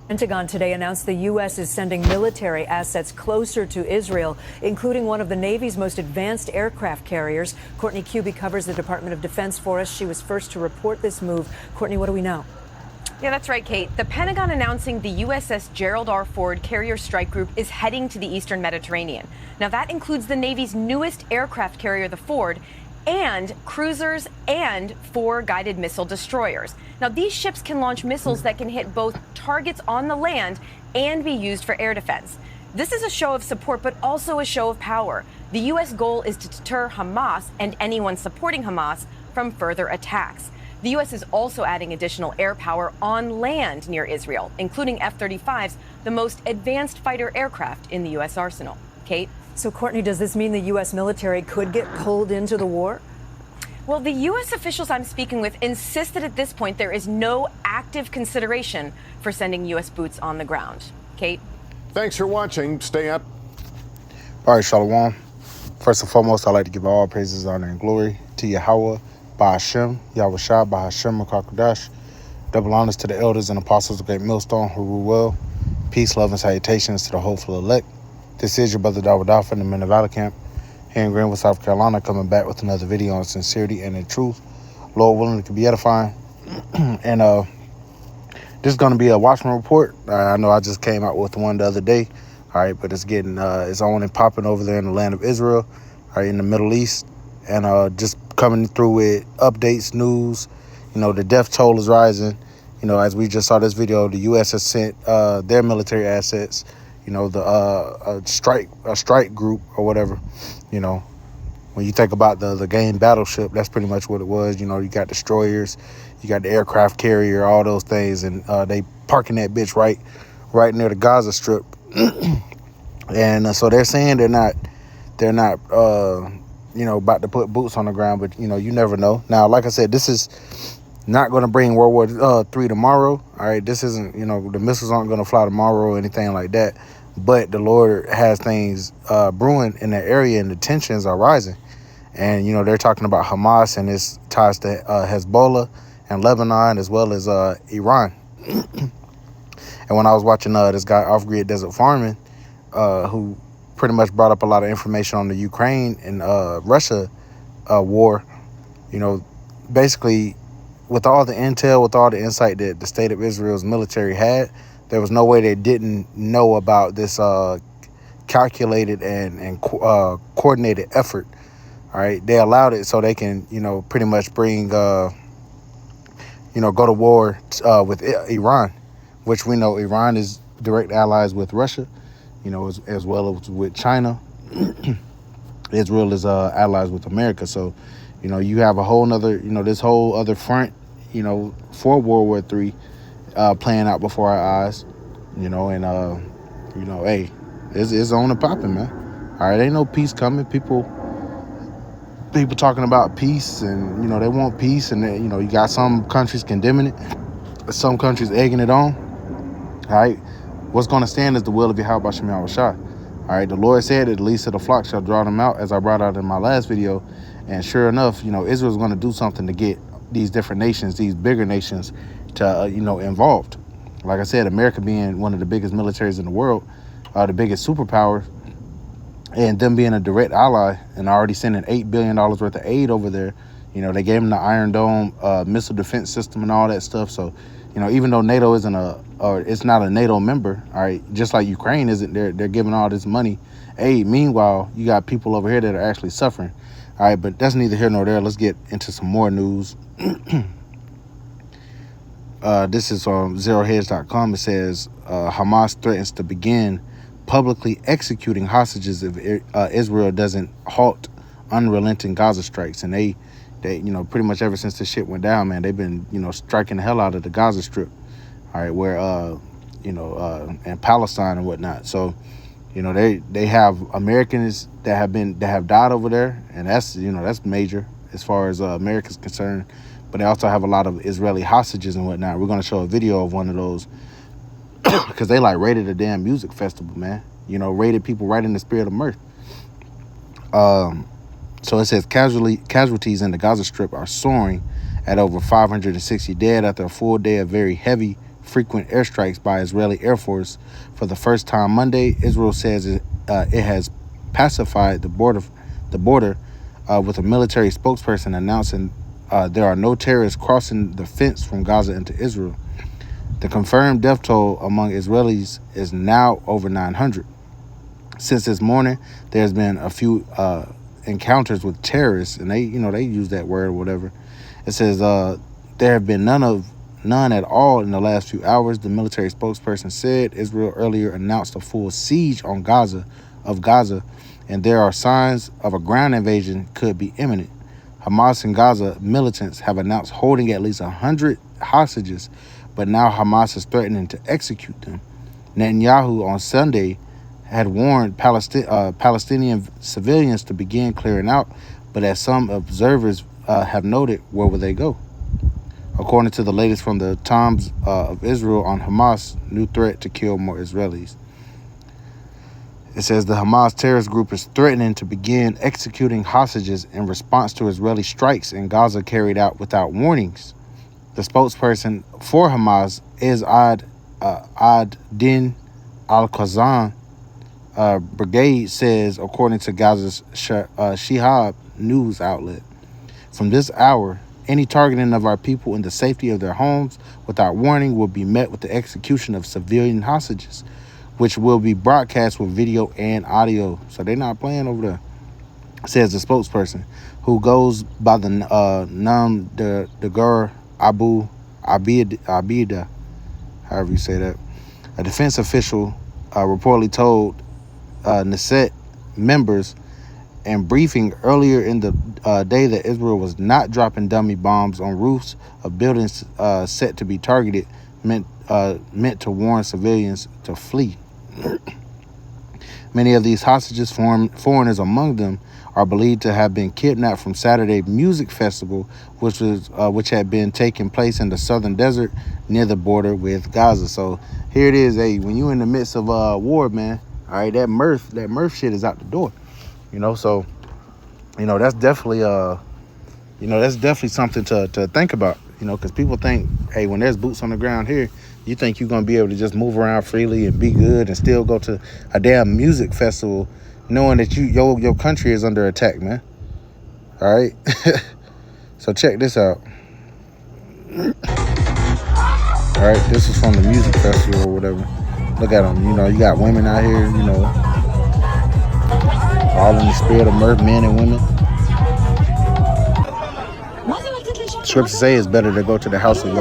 Pentagon today announced the U.S. is sending military assets closer to Israel, including one of the Navy's most advanced aircraft carriers. Courtney Cuby covers the Department of Defense for us. She was first to report this move. Courtney, what do we know? Yeah, that's right, Kate. The Pentagon announcing the USS Gerald R. Ford Carrier Strike Group is heading to the eastern Mediterranean. Now, that includes the Navy's newest aircraft carrier, the Ford, and cruisers and 4 guided missile destroyers. Now, these ships can launch missiles that can hit both targets on the land and be used for air defense. This is a show of support, but also a show of power. The U.S. goal is to deter Hamas and anyone supporting Hamas from further attacks. The U.S. is also adding additional air power on land near Israel, including F-35s, the most advanced fighter aircraft in the U.S. arsenal. Kate? So, Courtney, does this mean the U.S. military could get pulled into the war? Well, the U.S. officials I'm speaking with insist that at this point there is no active consideration for sending U.S. boots on the ground. Kate? Thanks for watching. Stay up. All right, Shalom. First and foremost, I'd like to give all praises, honor, and glory to Yahweh, Ba'Hashem, Yahweh Shah, Ba'Hashem, Makakodash. Double honors to the elders and apostles of Great Millstone who rule well. Peace, love, and salutations to the hopeful elect. This is your brother Dawa from the Men of Valor Camp here in Greenwood, South Carolina, coming back with another video on sincerity and in truth. Lord willing, it can be edifying. And this is going to be a Watchman report. I know I just came out with one the other day. All right, but it's getting it's on and popping over there in the land of Israel, all right, in the Middle East, and just coming through with updates, news. You know, the death toll is rising. You know, as we just saw this video, the U.S. has sent their military assets. You know, a strike group or whatever. You know, when you think about the game battleship, that's pretty much what it was. You know, you got destroyers, you got the aircraft carrier, all those things, and they parking that bitch right near the Gaza Strip. And so they're saying they're not you know, about to put boots on the ground, but you know, you never know. Now, like I said, this is not going to bring World War III tomorrow. All right, this isn't, you know, the missiles aren't going to fly tomorrow or anything like that. But the Lord has things brewing in that area, and the tensions are rising. And, you know, they're talking about Hamas and its ties to Hezbollah and Lebanon, as well as Iran. And when I was watching this guy, Off-Grid Desert Farming, who pretty much brought up a lot of information on the Ukraine and Russia war, you know, basically with all the intel, with all the insight that the state of Israel's military had, there was no way they didn't know about this calculated and coordinated effort. All right, they allowed it so they can, you know, pretty much bring, you know, go to war with Iran, which we know Iran is direct allies with Russia, you know, as well as with China. Israel is allies with America. So, you know, you have a whole nother, you know, this whole other front, you know, for World War III playing out before our eyes, you know, and, you know, hey, it's on and popping, man. All right, ain't no peace coming. People talking about peace, and, you know, they want peace, and, you know, you got some countries condemning it, some countries egging it on. All right, what's going to stand is the will of Yahweh Shem Yahweh Shah. All right, the Lord said that the least of the flock shall draw them out, as I brought out in my last video. And sure enough, you know, Israel's going to do something to get these different nations, these bigger nations, to, you know, involved. Like I said, America being one of the biggest militaries in the world, the biggest superpower, and them being a direct ally and already sending $8 billion worth of aid over there. You know, they gave them the Iron Dome missile defense system and all that stuff. So, you know, even though NATO isn't it's not a NATO member, all right, just like Ukraine isn't, they're giving all this money aid. Meanwhile, you got people over here that are actually suffering. All right, but that's neither here nor there. Let's get into some more news. This is on zeroheads.com. It says Hamas threatens to begin publicly executing hostages if Israel doesn't halt unrelenting Gaza strikes. And they, you know, pretty much ever since this shit went down, man, they've been, you know, striking the hell out of the Gaza Strip. All right, where, you know, and Palestine and whatnot. So, you know, they have Americans that have died over there, and that's, you know, that's major as far as America's concerned. But they also have a lot of Israeli hostages and whatnot. We're going to show a video of one of those because they like raided a damn music festival, man. You know, raided people right in the spirit of mirth. So it says casualties in the Gaza Strip are soaring at over 560 dead after a full day of very heavy frequent airstrikes by Israeli Air Force for the first time Monday. Israel says it has pacified the border with a military spokesperson announcing there are no terrorists crossing the fence from Gaza into Israel. The confirmed death toll among Israelis is now over 900. Since this morning, there's been a few encounters with terrorists, and they use that word or whatever. It says there have been none at all in the last few hours. The military spokesperson said Israel earlier announced a full siege on Gaza, and there are signs of a ground invasion could be imminent. Hamas and Gaza militants have announced holding at least 100 hostages, but now Hamas is threatening to execute them. Netanyahu on Sunday had warned Palestinian civilians to begin clearing out, but as some observers have noted, where will they go? According to the latest from the Times of Israel on Hamas' new threat to kill more Israelis. It says the Hamas terrorist group is threatening to begin executing hostages in response to Israeli strikes in Gaza carried out without warnings. The spokesperson for Hamas is ad-Din al-Qassam brigade says, according to Gaza's Shihab news outlet. From this hour, any targeting of our people in the safety of their homes without warning will be met with the execution of civilian hostages, which will be broadcast with video and audio. So they're not playing over there, says the spokesperson, who goes by the Nam Dagur Abu Abida, however you say that. A defense official reportedly told Knesset members in briefing earlier in the day that Israel was not dropping dummy bombs on roofs of buildings set to be targeted, meant to warn civilians to flee. Many of these hostages, foreigners among them, are believed to have been kidnapped from Saturday music festival, which had been taking place in the southern desert near the border with Gaza. So here it is, hey, when you're in the midst of war, man, all right, that mirth shit is out the door, So, that's definitely something to think about, because people think, hey, when there's boots on the ground here, you think you're gonna be able to just move around freely and be good and still go to a damn music festival, knowing that your country is under attack, man. All right. So check this out. All right, this is from the music festival or whatever. Look at them. You got women out here, all in the spirit of mirth, men and women. Scriptures say it's better to go to the house of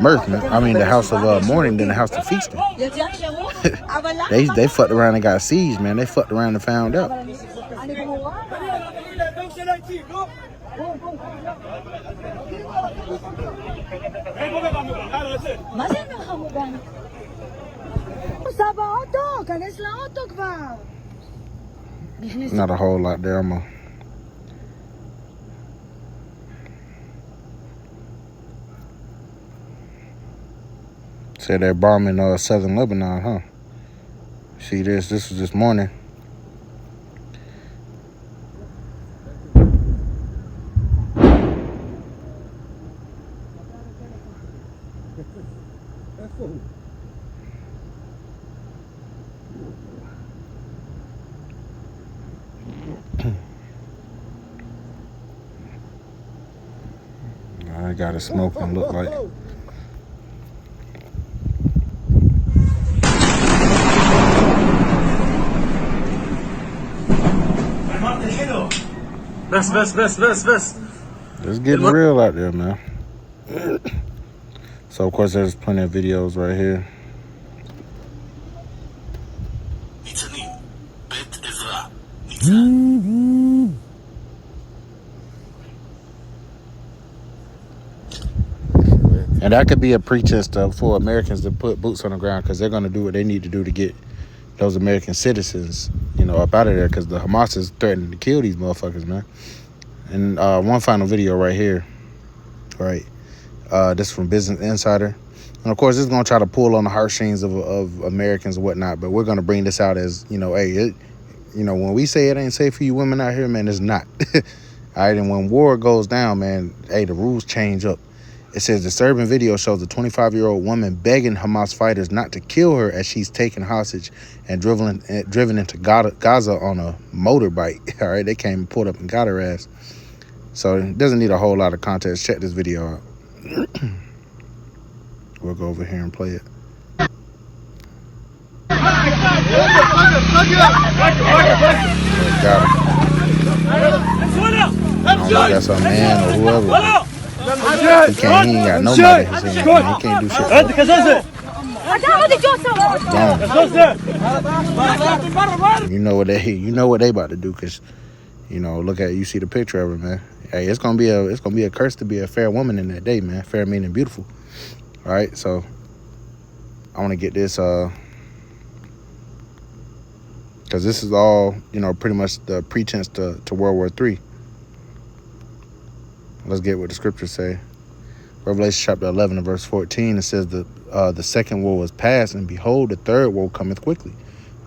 mirth, man. I mean, the house of mourning than the house of feasting. They fucked around and got sieged, man. They fucked around and found out. Not a whole lot there. Said they're bombing southern Lebanon, huh? See this? This was this morning. I got it smoking, look like. بس. It's getting real out there, man. So, of course, there's plenty of videos right here. And that could be a pretense for Americans to put boots on the ground, because they're going to do what they need to do to get those American citizens, up out of there, because the Hamas is threatening to kill these motherfuckers, man. And one final video right here, right? This is from Business Insider. And, of course, this is going to try to pull on the heartstrings of Americans and whatnot, but we're going to bring this out as, hey, when we say it ain't safe for you women out here, man, it's not. All right, and when war goes down, man, hey, the rules change up. It says, disturbing video shows a 25-year-old woman begging Hamas fighters not to kill her as she's taken hostage and driven into Gaza on a motorbike. All right, they came and pulled up and got her ass. So it doesn't need a whole lot of context. Check this video out. We'll go over here and play it. Got her. I don't know if that's a man or whoever. He ain't got no money in his hand. Man. He can't do shit. Gone. You know what they about to do, cause look at, you see the picture of her, man. Hey, it's gonna be a curse to be a fair woman in that day, man. Fair meaning beautiful. All right, so I want to get this because this is all pretty much the pretense to World War III. Let's get what the scriptures say. Revelation chapter 11 and verse 14, it says the second woe is past, and behold, the third woe cometh quickly.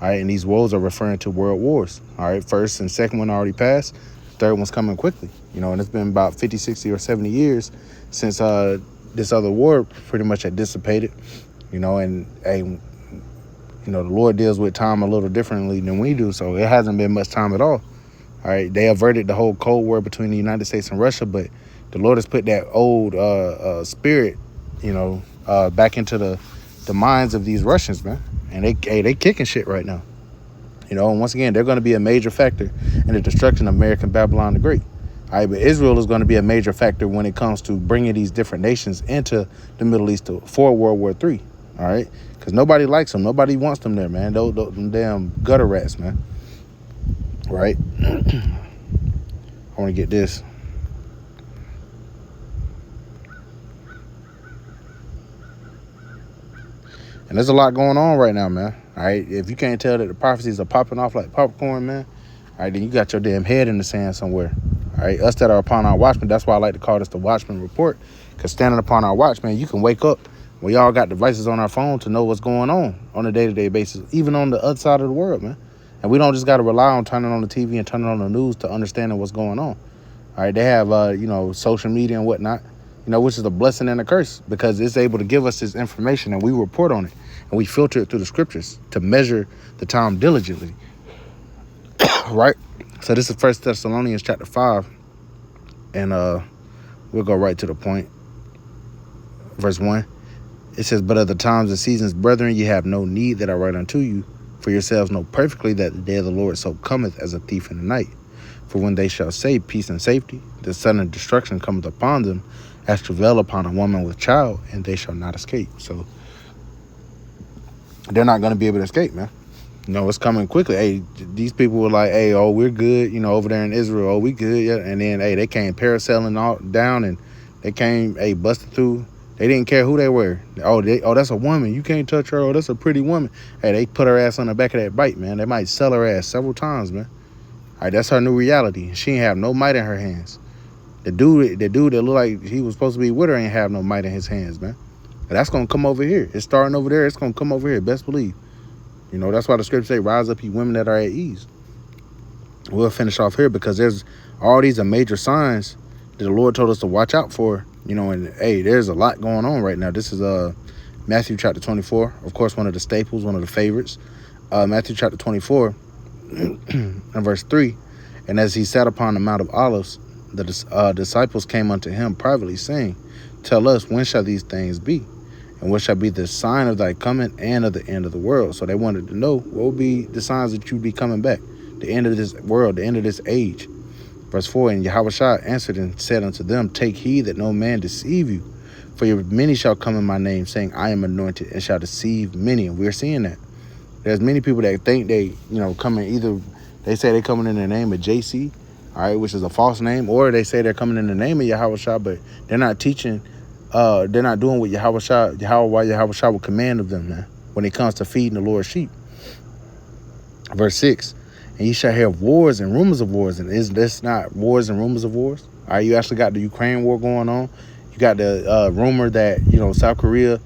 All right, and these woes are referring to world wars. All right, first and second one already passed. Third one's coming quickly. And it's been about 50, 60, or 70 years since this other war pretty much had dissipated. And the Lord deals with time a little differently than we do, so it hasn't been much time at all. All right, they averted the whole Cold War between the United States and Russia, but the Lord has put that old spirit, back into the minds of these Russians, man. And they kicking shit right now. And once again, they're going to be a major factor in the destruction of American Babylon the Great. All right, but Israel is going to be a major factor when it comes to bringing these different nations into the Middle East for World War III. All right, because nobody likes them. Nobody wants them there, man. Those damn gutter rats, man. Right? I want to get this. And there's a lot going on right now, man. All right, if you can't tell that the prophecies are popping off like popcorn, man, all right, then you got your damn head in the sand somewhere. All right, us that are upon our watchmen, that's why I like to call this the Watchman Report, because standing upon our watchmen, you can wake up. We all got devices on our phone to know what's going on a day-to-day basis, even on the other side of the world, man. And we don't just got to rely on turning on the TV and turning on the news to understanding what's going on. All right, they have, social media and whatnot, which is a blessing and a curse, because it's able to give us this information and we report on it. And we filter it through the scriptures to measure the time diligently. Right? So this is 1 Thessalonians chapter 5. And we'll go right to the point. Verse 1. It says, but of the times and seasons, brethren, ye have no need that I write unto you. For yourselves know perfectly that the day of the Lord so cometh as a thief in the night. For when they shall say peace and safety, the sudden destruction cometh upon them, as travail upon a woman with child, and they shall not escape. So they're not going to be able to escape, man. It's coming quickly. Hey, these people were like, hey, oh, we're good, over there in Israel. Oh, we good, yeah. And then, hey, they came parasailing all down, and they came, hey, busted through. They didn't care who they were. Oh, that's a woman. You can't touch her. Oh, that's a pretty woman. Hey, they put her ass on the back of that bike, man. They might sell her ass several times, man. All right, that's her new reality. She ain't have no might in her hands. The dude that looked like he was supposed to be with her ain't have no might in his hands, man. And that's going to come over here. It's starting over there. It's going to come over here. Best believe. That's why the scripture say, rise up, you women that are at ease. We'll finish off here because there's all these are major signs that the Lord told us to watch out for. And hey, there's a lot going on right now. This is Matthew chapter 24. Of course, one of the staples, one of the favorites. Matthew chapter 24 and verse 3. And as he sat upon the Mount of Olives, the disciples came unto him privately, saying, tell us, when shall these things be? And what shall be the sign of thy coming and of the end of the world? So they wanted to know what will be the signs that you be coming back, the end of this world, the end of this age. Verse 4, and Yahushua answered and said unto them, take heed that no man deceive you. For many shall come in my name, saying, I am anointed, and shall deceive many. And we're seeing that. There's many people that think they, coming either, they say they're coming in the name of JC, all right, which is a false name, or they say they're coming in the name of Yahushua, but they're not teaching, they're not doing what Yahushua will command of them, man, when it comes to feeding the Lord's sheep. Verse 6, and ye shall hear of wars and rumors of wars. And is this not wars and rumors of wars? All right, you actually got the Ukraine war going on. You got the rumor that, South Korea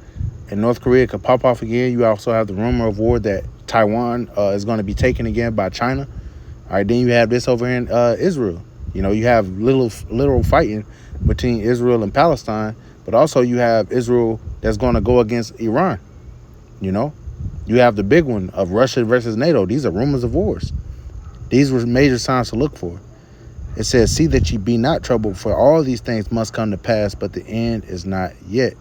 and North Korea could pop off again. You also have the rumor of war that Taiwan is going to be taken again by China. All right, then you have this over in Israel. You have literal fighting between Israel and Palestine But also you have Israel that's going to go against Iran. You know, you have the big one of Russia versus NATO. These are rumors of wars. These were major signs to look for. It says, see that ye be not troubled, for all these things must come to pass, but the end is not yet.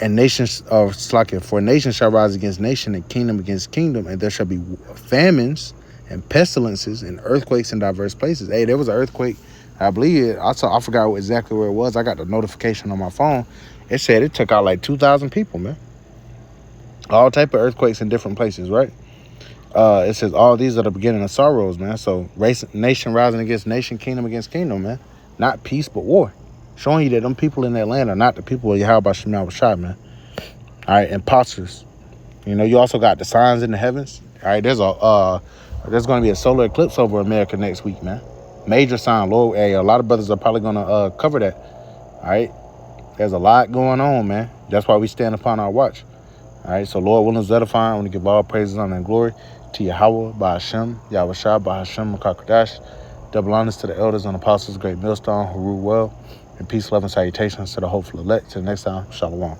And nations are slacking, for nation shall rise against nation, and kingdom against kingdom, and there shall be famines and pestilences and earthquakes in diverse places. Hey, there was an earthquake, I believe I forgot exactly where it was. I got the notification on my phone. It said it took out like 2,000 people, man. All type of earthquakes in different places, right? It says all these are the beginning of sorrows, man. So nation rising against nation, kingdom against kingdom, man. Not peace, but war. Showing you that them people in that land are not the people of Yahweh Shema Shai, man. All right, imposters. You know, you also got the signs in the heavens. All right, there's going to be a solar eclipse over America next week, man. Major sign, Lord. Hey, a lot of brothers are probably going to cover that. All right, there's a lot going on, man. That's why we stand upon our watch. All right, so Lord willing is edifying. I want to give all praises, honor, and glory to Yahweh, by Hashem, Yahweh Shai, by Hashem, Makakadash. Double honors to the elders and apostles, great millstone, who rule well. And peace, love, and salutations to the hopeful elect. Till next time, Shalom.